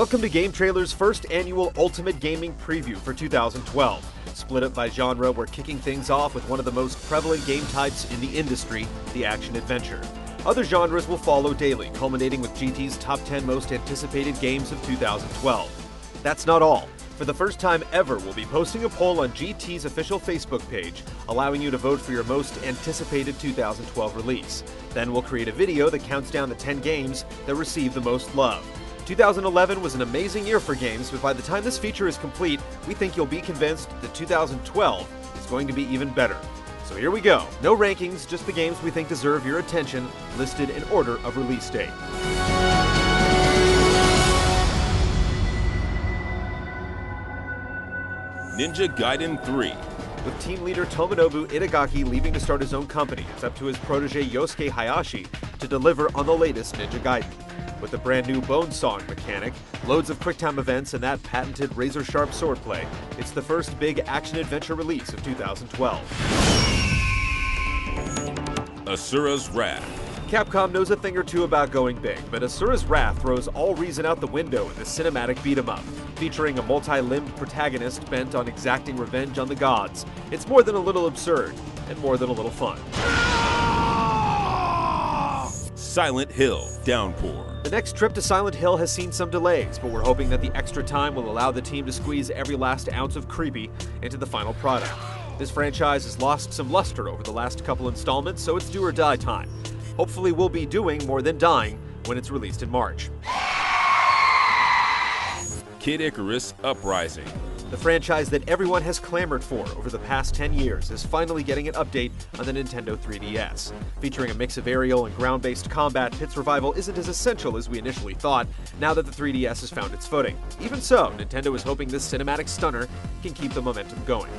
Welcome to Game Trailer's first annual Ultimate Gaming Preview for 2012. Split up by genre, we're kicking things off with one of the most prevalent game types in the industry, the action-adventure. Other genres will follow daily, culminating with GT's top 10 most anticipated games of 2012. That's not all. For the first time ever, we'll be posting a poll on GT's official Facebook page, allowing you to vote for your most anticipated 2012 release. Then we'll create a video that counts down the 10 games that receive the most love. 2011 was an amazing year for games, but by the time this feature is complete, we think you'll be convinced that 2012 is going to be even better. So here we go. No rankings, just the games we think deserve your attention, listed in order of release date. Ninja Gaiden 3. With team leader Tomonobu Itagaki leaving to start his own company, it's up to his protege Yosuke Hayashi to deliver on the latest Ninja Gaiden. With the brand new Bone Song mechanic, loads of QuickTime events, and that patented razor-sharp swordplay, it's the first big action-adventure release of 2012. Asura's Wrath. Capcom knows a thing or two about going big, but Asura's Wrath throws all reason out the window in the cinematic beat-em-up. Featuring a multi-limbed protagonist bent on exacting revenge on the gods, it's more than a little absurd, and more than a little fun. Silent Hill Downpour. The next trip to Silent Hill has seen some delays, but we're hoping that the extra time will allow the team to squeeze every last ounce of creepy into the final product. This franchise has lost some luster over the last couple installments, so it's do or die time. Hopefully we'll be doing more than dying when it's released in March. Kid Icarus Uprising. The franchise that everyone has clamored for over the past 10 years is finally getting an update on the Nintendo 3DS. Featuring a mix of aerial and ground-based combat, Pit's revival isn't as essential as we initially thought, now that the 3DS has found its footing. Even so, Nintendo is hoping this cinematic stunner can keep the momentum going.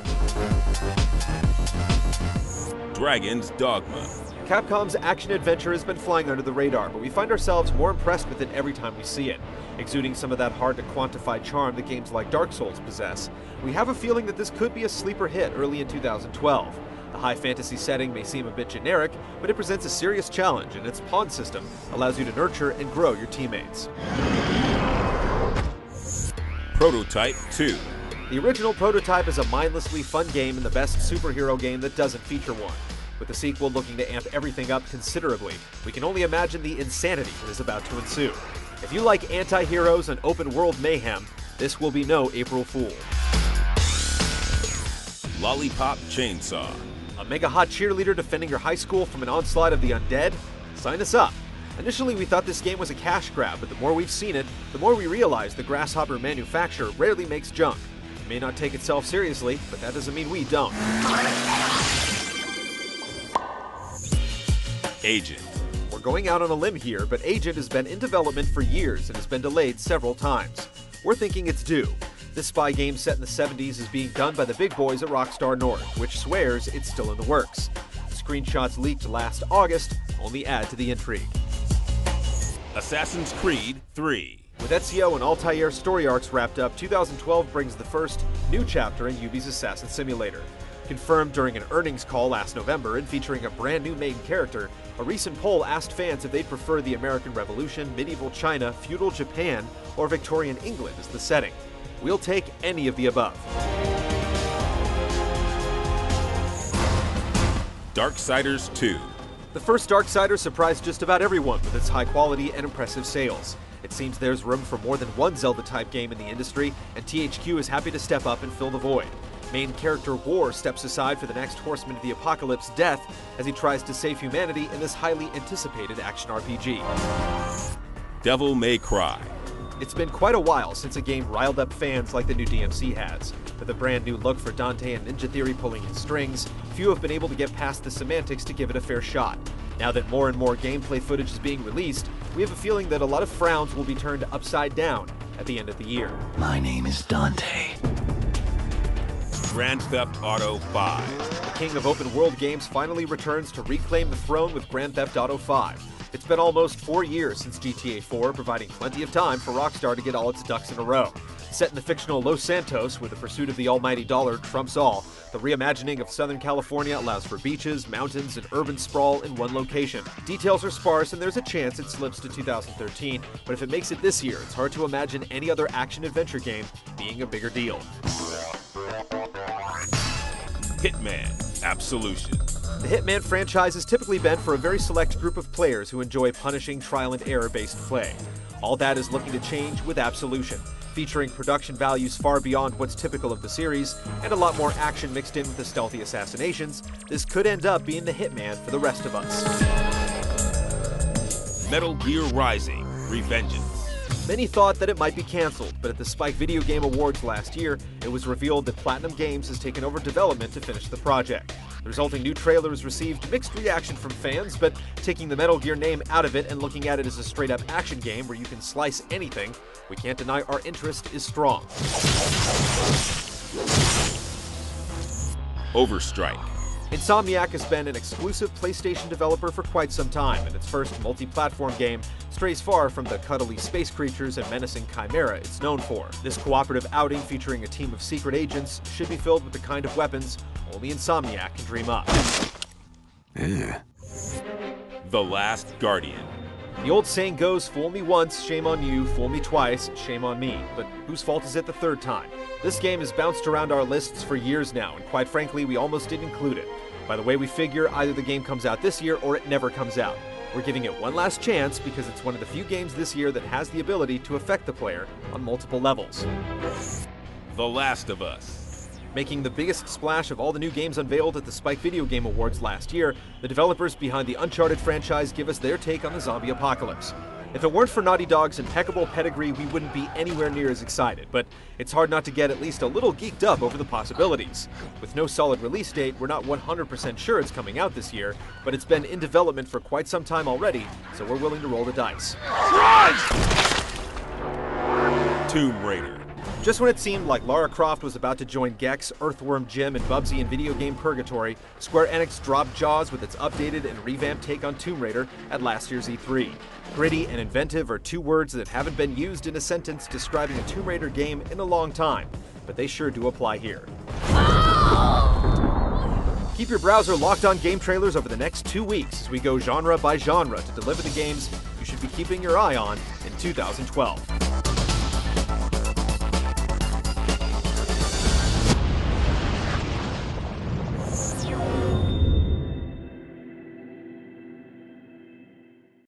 Dragon's Dogma. Capcom's action-adventure has been flying under the radar, but we find ourselves more impressed with it every time we see it. Exuding some of that hard-to-quantify charm that games like Dark Souls possess, we have a feeling that this could be a sleeper hit early in 2012. The high fantasy setting may seem a bit generic, but it presents a serious challenge, and its pawn system allows you to nurture and grow your teammates. Prototype 2. The original Prototype is a mindlessly fun game and the best superhero game that doesn't feature one. With the sequel looking to amp everything up considerably, we can only imagine the insanity that is about to ensue. If you like anti-heroes and open-world mayhem, this will be no April Fool. Lollipop Chainsaw. A mega-hot cheerleader defending your high school from an onslaught of the undead? Sign us up! Initially, we thought this game was a cash grab, but the more we've seen it, the more we realize the Grasshopper manufacturer rarely makes junk. It may not take itself seriously, but that doesn't mean we don't. Agent. We're going out on a limb here, but Agent has been in development for years and has been delayed several times. We're thinking it's due. This spy game set in the 70s is being done by the big boys at Rockstar North, which swears it's still in the works. Screenshots leaked last August only add to the intrigue. Assassin's Creed 3. With Ezio and Altair story arcs wrapped up, 2012 brings the first new chapter in Ubi's Assassin Simulator. Confirmed during an earnings call last November and featuring a brand new main character, a recent poll asked fans if they'd prefer the American Revolution, medieval China, feudal Japan, or Victorian England as the setting. We'll take any of the above. Darksiders 2. The first Darksiders surprised just about everyone with its high quality and impressive sales. It seems there's room for more than one Zelda-type game in the industry, and THQ is happy to step up and fill the void. Main character War steps aside for the next Horseman of the Apocalypse, Death, as he tries to save humanity in this highly anticipated action RPG. Devil May Cry. It's been quite a while since a game riled up fans like the new DMC has. With a brand new look for Dante and Ninja Theory pulling its strings, few have been able to get past the semantics to give it a fair shot. Now that more and more gameplay footage is being released, we have a feeling that a lot of frowns will be turned upside down at the end of the year. My name is Dante. Grand Theft Auto 5. The king of open world games finally returns to reclaim the throne with Grand Theft Auto 5. It's been almost 4 years since GTA 4, providing plenty of time for Rockstar to get all its ducks in a row. Set in the fictional Los Santos, where the pursuit of the almighty dollar trumps all, the reimagining of Southern California allows for beaches, mountains, and urban sprawl in one location. Details are sparse, and there's a chance it slips to 2013, but if it makes it this year, it's hard to imagine any other action-adventure game being a bigger deal. Hitman Absolution. The Hitman franchise has typically been for a very select group of players who enjoy punishing trial-and-error-based play. All that is looking to change with Absolution. Featuring production values far beyond what's typical of the series, and a lot more action mixed in with the stealthy assassinations, this could end up being the Hitman for the rest of us. Metal Gear Rising: Revengeance. Many thought that it might be cancelled, but at the Spike Video Game Awards last year, it was revealed that Platinum Games has taken over development to finish the project. The resulting new trailers received mixed reaction from fans, but taking the Metal Gear name out of it and looking at it as a straight-up action game where you can slice anything, we can't deny our interest is strong. Overstrike. Insomniac has been an exclusive PlayStation developer for quite some time, and its first multi-platform game strays far from the cuddly space creatures and menacing chimera it's known for. This cooperative outing featuring a team of secret agents should be filled with the kind of weapons only Insomniac can dream up. The Last Guardian. The old saying goes, fool me once, shame on you, fool me twice, shame on me. But whose fault is it the third time? This game has bounced around our lists for years now, and quite frankly, we almost didn't include it. By the way we figure, either the game comes out this year or it never comes out. We're giving it one last chance because it's one of the few games this year that has the ability to affect the player on multiple levels. The Last of Us. Making the biggest splash of all the new games unveiled at the Spike Video Game Awards last year, the developers behind the Uncharted franchise give us their take on the zombie apocalypse. If it weren't for Naughty Dog's impeccable pedigree, we wouldn't be anywhere near as excited, but it's hard not to get at least a little geeked up over the possibilities. With no solid release date, we're not 100% sure it's coming out this year, but it's been in development for quite some time already, so we're willing to roll the dice. Tomb Raider. Just when it seemed like Lara Croft was about to join Gex, Earthworm Jim, and Bubsy in video game purgatory, Square Enix dropped Jaws with its updated and revamped take on Tomb Raider at last year's E3. Gritty and inventive are two words that haven't been used in a sentence describing a Tomb Raider game in a long time, but they sure do apply here. Keep your browser locked on game trailers over the next 2 weeks as we go genre by genre to deliver the games you should be keeping your eye on in 2012.